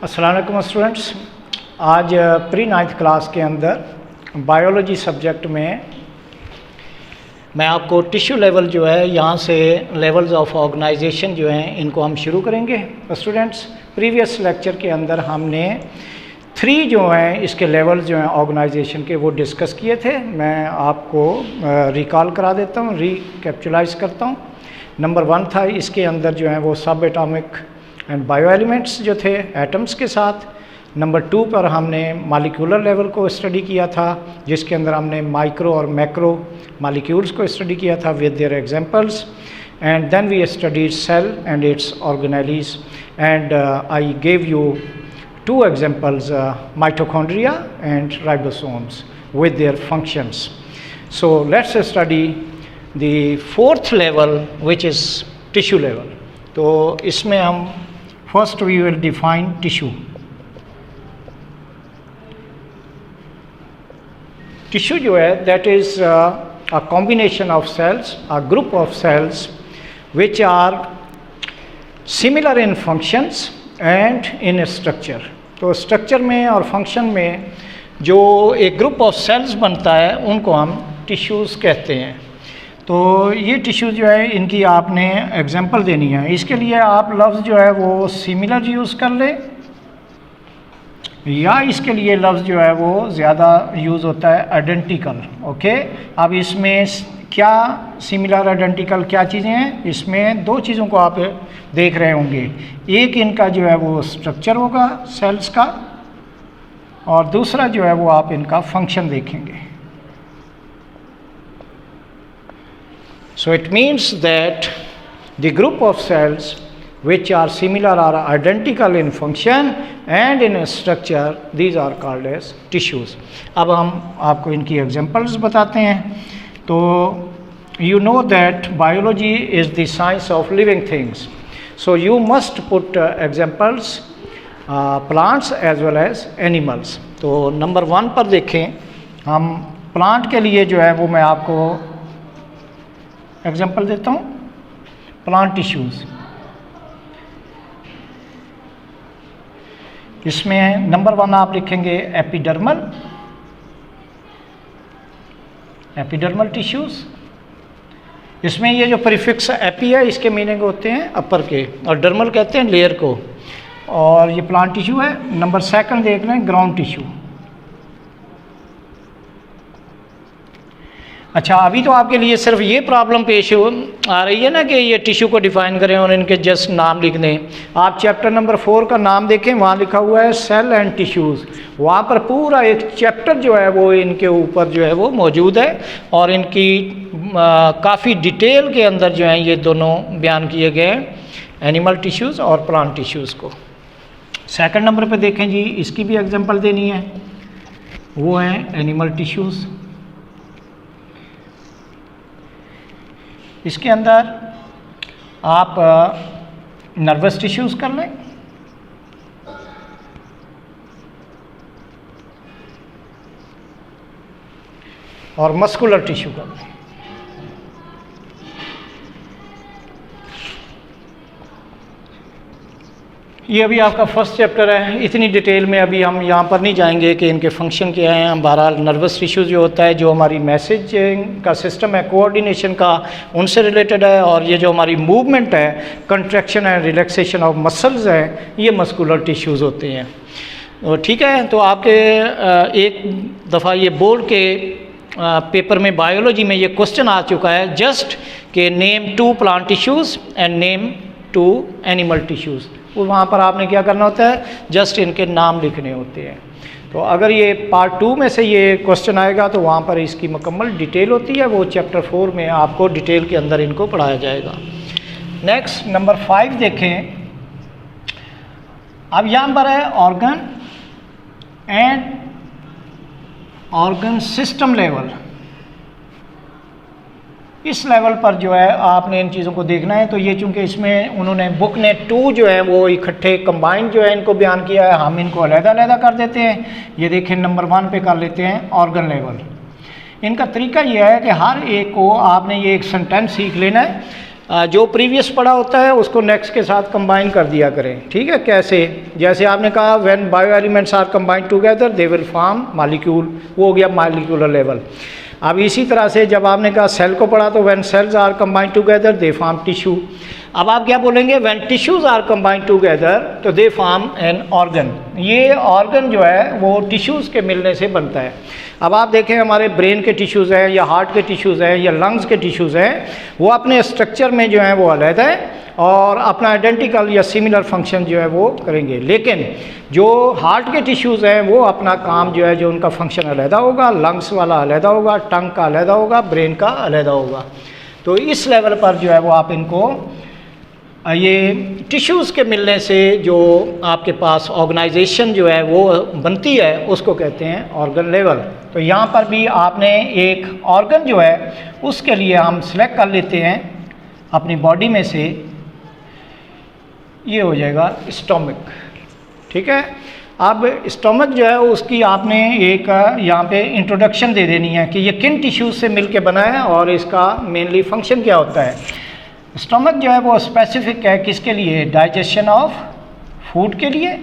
अस्सलाम वालेकुम स्टूडेंट्स। आज प्री 9th क्लास के अंदर बायोलॉजी सब्जेक्ट में मैं आपको टिश्यू लेवल जो है यहाँ से लेवल्स ऑफ ऑर्गेनाइजेशन जो हैं इनको हम शुरू करेंगे। स्टूडेंट्स, प्रीवियस लेक्चर के अंदर हमने 3 जो हैं इसके लेवल्स जो हैं ऑर्गेनाइजेशन के वो डिस्कस किए थे। मैं आपको रिकॉल करा देता हूँ, रिकैप्चुलाइज करता हूँ। नंबर 1 था, इसके अंदर जो है वो सब एटॉमिक एंड बायो एलिमेंट्स जो थे एटम्स के साथ। नंबर 2 पर हमने मॉलिक्यूलर लेवल को स्टडी किया था, जिसके अंदर हमने माइक्रो और मैक्रो मॉलिक्यूल्स को स्टडी किया था with their examples. And then we studied cell and its organelles and I gave you 2 examples, mitochondria and ribosomes with their functions. So let's study the 4th level, which is tissue level. तो इसमें हम first we will define tissue. Tissue जो है that is a combination of cells, a group of cells which are similar in functions and in structure. तो structure में और function में जो एक ग्रुप ऑफ सेल्स बनता है उनको हम टिश्यूज़ कहते हैं। तो ये टिश्यू जो है इनकी आपने एग्जांपल देनी है। इसके लिए आप लफ्ज़ जो है वो सिमिलर यूज़ कर लें, या इसके लिए लफ्ज़ जो है वो ज़्यादा यूज़ होता है आइडेंटिकल। ओके, अब इसमें क्या सिमिलर आइडेंटिकल क्या चीज़ें हैं? इसमें 2 चीज़ों को आप देख रहे होंगे। एक इनका जो है वो स्ट्रक्चर होगा सेल्स का, और दूसरा जो है वो आप इनका फंक्शन देखेंगे। So it means that the group of cells which are similar or identical in function and in structure, these are called as tissues. अब हम आपको इनकी एग्जांपल्स बताते हैं। तो you know that biology is the science of living things, so you must put examples plants as well as animals. तो number 1 पर देखें, हम प्लांट के लिए जो है वो मैं आपको एग्जांपल देता हूँ। प्लांट टिश्यूज़, इसमें नंबर 1 आप लिखेंगे एपिडर्मल, एपिडर्मल टिश्यूज़। इसमें ये जो प्रीफिक्स एपी है इसके मीनिंग होते हैं अपर के, और डर्मल कहते हैं लेयर को, और ये प्लांट टिश्यू है। नंबर 2 देख लें, ग्राउंड टिश्यू। अच्छा, अभी तो आपके लिए सिर्फ ये प्रॉब्लम पेश आ रही है ना कि ये टिश्यू को डिफाइन करें और इनके जस्ट नाम लिख दें। आप चैप्टर नंबर 4 का नाम देखें, वहाँ लिखा हुआ है सेल एंड टिश्यूज़। वहाँ पर पूरा एक चैप्टर जो है वो इनके ऊपर जो है वो मौजूद है, और इनकी काफ़ी डिटेल के अंदर जो है ये दोनों बयान किए गए हैं, एनिमल टिश्यूज़ और प्लांट टिश्यूज़ को। 2 नंबर पे देखें जी, इसकी भी एग्जांपल देनी है, वो है एनिमल टिश्यूज़। इसके अंदर आप नर्वस टिश्यूज़ कर लें, और मस्कुलर टिश्यू कर लें। ये अभी आपका फर्स्ट चैप्टर है, इतनी डिटेल में अभी हम यहाँ पर नहीं जाएंगे कि इनके फंक्शन क्या हैं। हम बहरहाल नर्वस टिश्यू जो होता है, जो हमारी मैसेज का सिस्टम है कोऑर्डिनेशन का, उनसे रिलेटेड है, और ये जो हमारी मूवमेंट है, contraction and relaxation of muscles हैं, ये मस्कुलर टिश्यूज़ होते हैं। ठीक है, तो आपके एक दफ़ा ये बोर्ड के पेपर में बायोलॉजी में ये क्वेश्चन आ चुका है जस्ट कि name 2 plant tissues and name 2 animal tissues. और वहाँ पर आपने क्या करना होता है, जस्ट इनके नाम लिखने होते हैं। तो अगर ये पार्ट 2 में से ये क्वेश्चन आएगा तो वहाँ पर इसकी मुकम्मल डिटेल होती है, वो चैप्टर 4 में आपको डिटेल के अंदर इनको पढ़ाया जाएगा। नेक्स्ट नंबर 5 देखें। अब यहाँ पर है organ and organ system level. इस लेवल पर जो है आपने इन चीज़ों को देखना है। तो ये चूँकि इसमें उन्होंने बुक ने 2 जो है वो इकट्ठे कंबाइंड जो है इनको बयान किया है, हम इनको अलग-अलग कर देते हैं। ये देखें, नंबर 1 पे कर लेते हैं ऑर्गन लेवल। इनका तरीका यह है कि हर एक को आपने ये एक सेंटेंस सीख लेना है जो प्रीवियस पढ़ा होता है उसको नेक्स्ट के साथ कंबाइन कर दिया करें, ठीक है। कैसे? जैसे आपने कहा when bio elements are combined together they will form molecule, वो हो गया मॉलिक्यूलर लेवल। अब इसी तरह से जब आपने कहा सेल को पढ़ा तो when cells are combined together they form tissue. अब आप क्या बोलेंगे? When tissues are combined together तो दे फॉर्म एन ऑर्गन। ये ऑर्गन जो है वो टिश्यूज़ के मिलने से बनता है। अब आप देखें हमारे ब्रेन के टिश्यूज़ हैं या हार्ट के टिश्यूज़ हैं या लंग्स के टिश्यूज़ हैं, वो अपने स्ट्रक्चर में जो है वो अलग है और अपना आइडेंटिकल या सिमिलर फंक्शन जो है वो करेंगे। लेकिन जो हार्ट के टिश्यूज़ हैं वो अपना काम जो है, जो उनका फंक्शन अलग होगा, लंग्स वाला अलग होगा, टंग का अलग होगा, ब्रेन का अलग होगा। तो इस लेवल पर जो है वो आप इनको ये टिश्यूज़ के मिलने से जो आपके पास ऑर्गेनाइजेशन जो है वो बनती है उसको कहते हैं ऑर्गन लेवल। तो यहाँ पर भी आपने एक ऑर्गन जो है उसके लिए हम सिलेक्ट कर लेते हैं अपनी बॉडी में से, ये हो जाएगा स्टोमक, ठीक है। अब स्टोमक जो है उसकी आपने एक यहाँ पे इंट्रोडक्शन दे देनी है कि ये किन टिश्यूज़ से मिलके बना है और इसका मेनली फंक्शन क्या होता है। स्टोमक जो है वो स्पेसिफिक है किसके लिए? डाइजेशन ऑफ फूड के लिए,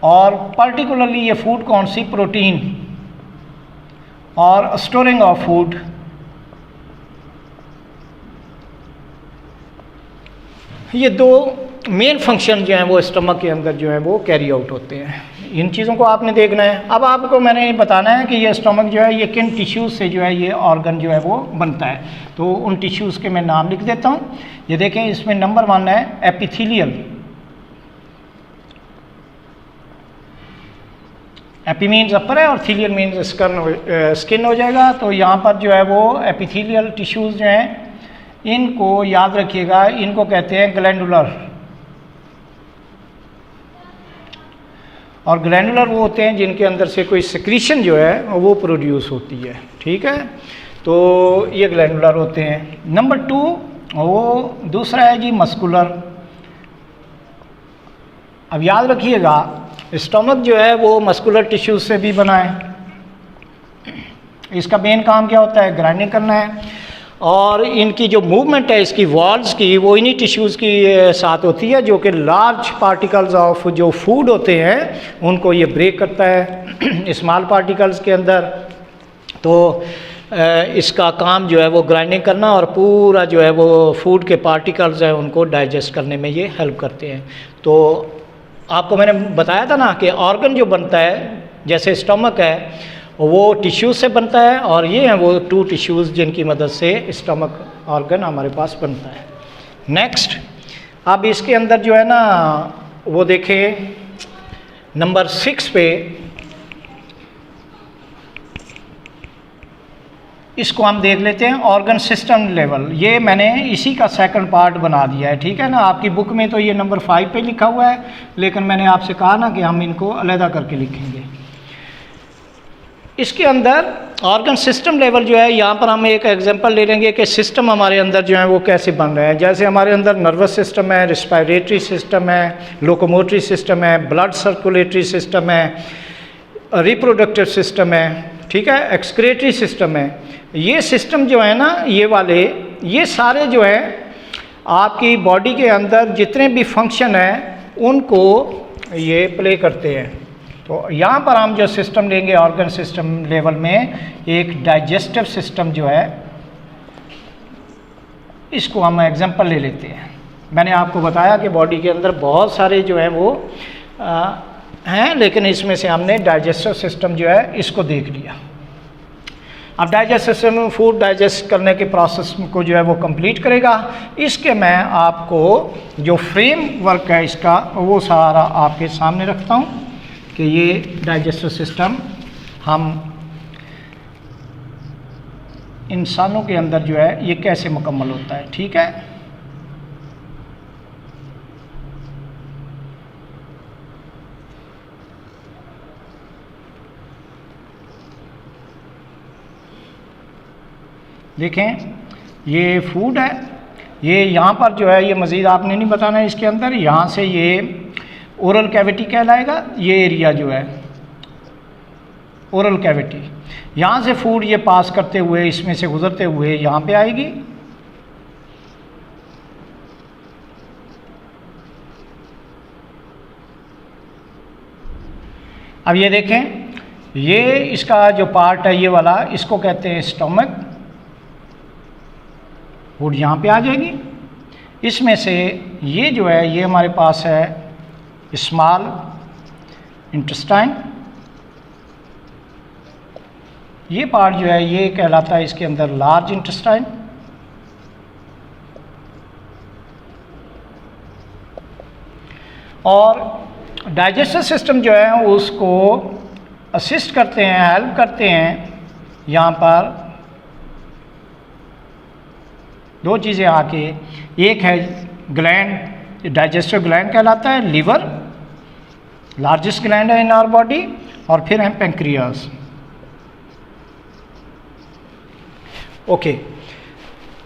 और पर्टिकुलरली ये फूड कौन सी? प्रोटीन, और स्टोरिंग ऑफ फूड। ये दो मेन फंक्शन जो हैं वो स्टमक के अंदर जो है वो कैरी आउट होते हैं। इन चीज़ों को आपने देखना है। अब आपको मैंने बताना है कि ये स्टमक जो है ये किन टिश्यूज़ से जो है ये ऑर्गन जो है वो बनता है। तो उन टिश्यूज़ के मैं नाम लिख देता हूँ। ये देखें, इसमें नंबर 1 है एपिथेलियल। एपी मीन्स अपर है और थीलियल मीन्स स्किन हो जाएगा। तो यहाँ पर जो है वो एपिथेलियल टिश्यूज़ जो हैं इनको याद रखिएगा, इनको कहते हैं ग्लैंडुलर। और ग्लैंडुलर वो होते हैं जिनके अंदर से कोई सिक्रीशन जो है वो प्रोड्यूस होती है, ठीक है। तो ये ग्लैंडुलर होते हैं। नंबर 2 वो दूसरा है जी मस्कुलर। अब याद रखिएगा स्टोमक जो है वो मस्कुलर टिश्यूज से भी बना है। इसका मेन काम क्या होता है? ग्राइंडिंग करना है। और इनकी जो मूवमेंट है इसकी वॉल्स की वो इन्हीं टिश्यूज़ की साथ होती है, जो कि लार्ज पार्टिकल्स ऑफ जो फूड होते हैं उनको ये ब्रेक करता है स्मॉल पार्टिकल्स के अंदर। तो इसका काम जो है वो ग्राइंडिंग करना और पूरा जो है वो फूड के पार्टिकल्स हैं उनको डाइजेस्ट करने में ये हेल्प करते हैं। तो आपको मैंने बताया था ना कि ऑर्गन जो बनता है जैसे स्टमक है वो टिश्यूज़ से बनता है, और ये हैं वो 2 टिश्यूज़ जिनकी मदद से स्टमक ऑर्गन हमारे पास बनता है। नेक्स्ट, अब इसके अंदर जो है ना वो देखें नंबर 6 पे, इसको हम देख लेते हैं ऑर्गन सिस्टम लेवल। ये मैंने इसी का सेकंड पार्ट बना दिया है, ठीक है ना। आपकी बुक में तो ये नंबर 5 पे लिखा हुआ है, लेकिन मैंने आपसे कहा ना कि हम इनको अलग करके लिखेंगे। इसके अंदर ऑर्गन सिस्टम लेवल जो है, यहाँ पर हम एक एग्जांपल ले लेंगे कि सिस्टम हमारे अंदर जो है वो कैसे बन रहे हैं। जैसे हमारे अंदर नर्वस सिस्टम है, रिस्पायरेटरी सिस्टम है, लोकोमोटरी सिस्टम है, ब्लड सर्कुलेटरी सिस्टम है, रिप्रोडक्टिव सिस्टम है, ठीक है, एक्सक्रेटरी सिस्टम है। ये सिस्टम जो है ना ये वाले, ये सारे जो है आपकी बॉडी के अंदर जितने भी फंक्शन हैं उनको ये प्ले करते हैं। तो यहाँ पर हम जो सिस्टम लेंगे ऑर्गन सिस्टम लेवल में, एक डाइजेस्टिव सिस्टम जो है इसको हम एग्जांपल ले लेते हैं। मैंने आपको बताया कि बॉडी के अंदर बहुत सारे जो है वो हैं, लेकिन इसमें से हमने डाइजेस्टिव सिस्टम जो है इसको देख लिया। अब डाइजेस्टिव सिस्टम फूड डाइजेस्ट करने के प्रोसेस को जो है वो कंप्लीट करेगा। इसके मैं आपको जो फ्रेम वर्क है इसका वो सारा आपके सामने रखता हूँ कि ये डाइजेस्टिव सिस्टम हम इंसानों के अंदर जो है ये कैसे मुकम्मल होता है, ठीक है। देखें ये फूड है, ये यहाँ पर जो है ये मज़ीद आपने नहीं बताना है इसके अंदर, यहाँ से ये ओरल कैविटी कहलाएगा। ये एरिया जो है ओरल कैविटी, यहाँ से फूड ये पास करते हुए इसमें से गुजरते हुए यहाँ पे आएगी। अब ये देखें, ये इसका जो पार्ट है ये वाला, इसको कहते हैं स्टमक। फूड यहाँ पे आ जाएगी। इसमें से ये जो है ये हमारे पास है स्मॉल इंटेस्टाइन। ये पार्ट जो है ये कहलाता है इसके अंदर लार्ज इंटेस्टाइन। और डाइजेस्टिव सिस्टम जो है उसको असिस्ट करते हैं, हेल्प करते हैं यहाँ पर दो चीज़ें आके। एक है ग्लैंड, डाइजेस्टिव ग्लैंड कहलाता है, लीवर लार्जेस्ट ग्लैंड है इन आवर बॉडी, और फिर है पेंक्रियास। ओके,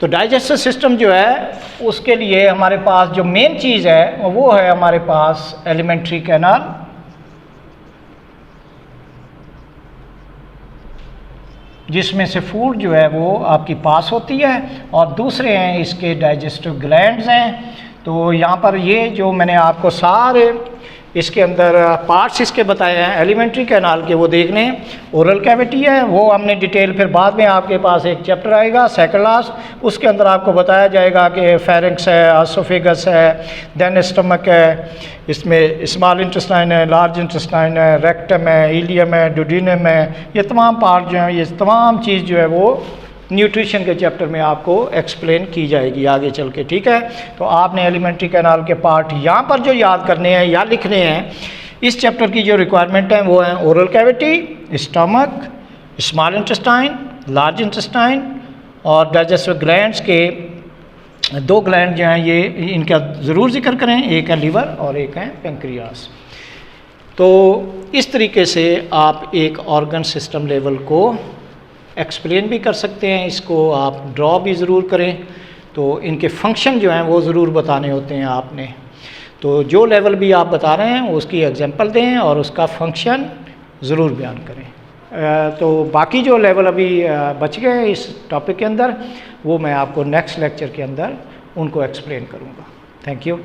तो डाइजेस्टिव सिस्टम जो है उसके लिए हमारे पास जो मेन चीज़ है वो है हमारे पास एलिमेंट्री कैनाल। जिसमें से फूड जो है वो आपकी पास होती है, और दूसरे हैं इसके डाइजेस्टिव ग्लैंड्स हैं। तो यहाँ पर ये जो मैंने आपको सारे इसके अंदर पार्ट्स इसके बताए हैं एलिमेंट्री कैनाल के, वो देखने हैं। ओरल कैविटी है वो हमने डिटेल, फिर बाद में आपके पास एक चैप्टर आएगा सेकंड लास्ट, उसके अंदर आपको बताया जाएगा कि फेरिंक्स है, एसोफेगस है, देन स्टमक है, इसमें स्मॉल इंटेस्टाइन है, लार्ज इंटेस्टाइन है, रेक्टम है, इलियम है, डुडीनम है। ये तमाम पार्ट जो हैं, ये तमाम चीज़ जो है वो न्यूट्रिशन के चैप्टर में आपको एक्सप्लेन की जाएगी आगे चल के, ठीक है। तो आपने एलिमेंट्री कैनाल के पार्ट यहाँ पर जो याद करने हैं या लिखने हैं, इस चैप्टर की जो रिक्वायरमेंट है वो है oral cavity, stomach, small intestine, large intestine, और डाइजेस्टिव ग्लैंड्स के दो ग्लैंड जो हैं ये इनका ज़रूर जिक्र करें, एक है लीवर और एक है पेंक्रियास। तो इस तरीके से आप एक ऑर्गन सिस्टम लेवल को एक्सप्लेन भी कर सकते हैं, इसको आप ड्रॉ भी ज़रूर करें। तो इनके फंक्शन जो हैं वो ज़रूर बताने होते हैं आपने। तो जो लेवल भी आप बता रहे हैं उसकी एग्जांपल दें और उसका फंक्शन ज़रूर बयान करें। तो बाकी जो लेवल अभी बच गए इस टॉपिक के अंदर, वो मैं आपको नेक्स्ट लेक्चर के अंदर उनको एक्सप्लेन करूँगा। Thank you.